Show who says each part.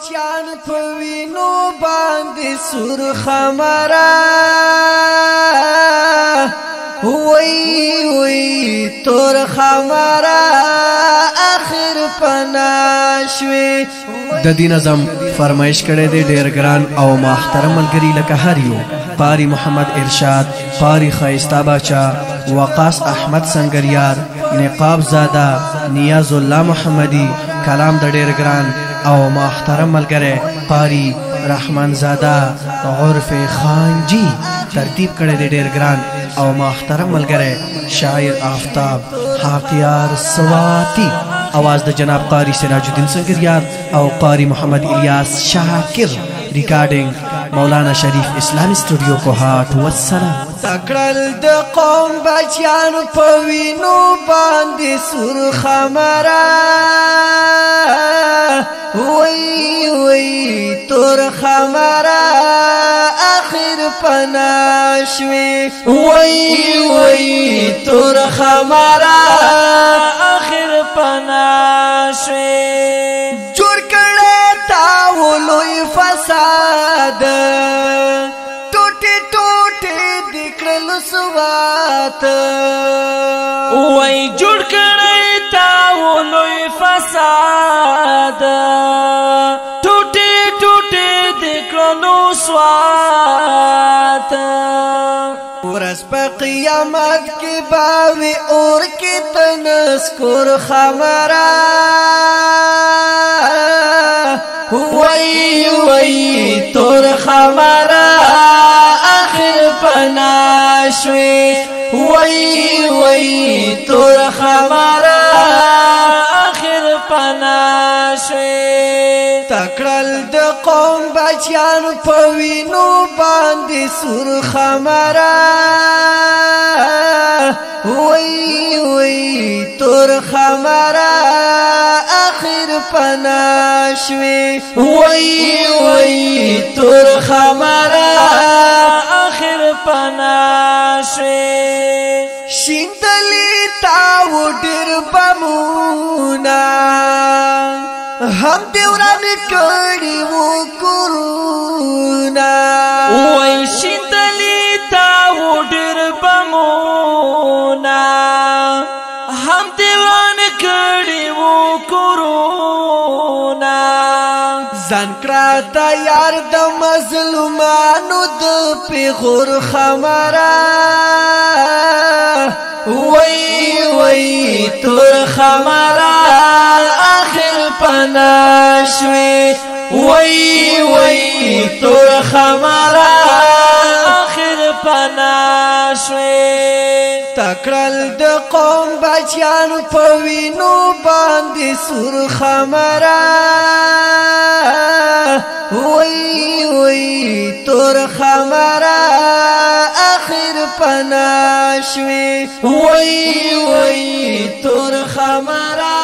Speaker 1: بچیان پوینو باندې سور خمرا وی تور خمرا اخر پناشوي
Speaker 2: د دې نظم فرمایش کړي دی ډېر ګران او محترم ملګری لکه هر یو قاری محمد ارشاد، قاری خایستا باچا، وقاص احمد سنگریار، نقاب زاده، نیاز الله محمدی، کلام د ډېر ګران او محترم ملګری قاری رحمان زاده عرف خانجی ترتیب کړی دی ډېر ګران او محترم ملګری شاعر آفتاب حاقیار سواتی، आवाज د جناب قاری سراج الدین سنگریار او قاری محمد الیاس شاکر، ریکارډینګ مولانا شریف اسلامی سټوډیو کوهاټ والسلام.
Speaker 1: تکړل د قوم بچیان په وینو باندې سور خمرا وی تور خمرا اخر پناشوي وی تور خمرا اخر پناشوي جوړ کړه تا ولوی فساد ټوټه ټوټه دکړل سوات
Speaker 3: وای جوړ کړه تا ولوی فساد ټوټه ټوټه دکړل سوات
Speaker 1: ورځ په قیامت کې باوي اور کې تنسکور خمرا وی تور خمرا اخر پناشوي وی تور خمرا اخر پناشوي تکړل د قوم بچیان په وینو باندې سور خمرا وی تور خمرا اخر پناشوي وی تور خمرا
Speaker 3: اخر پناشوي
Speaker 1: شیندلی تاو ډیر بمونا هم دیوران کړي وو کورونا
Speaker 3: وای شیندلی تاو ډیر بمونا هم دیوران کړي وو کورونا
Speaker 1: ځان کړه تیار د مظلومانو د پیغور خمرا وی تور خمرا اخر پناشوي وی تور خمرا
Speaker 3: اخر پناشوي
Speaker 1: تکړل د قوم بچیان په وینو باندې سور خمرا وی تور خمرا اخر پناشوي وی تور خمرا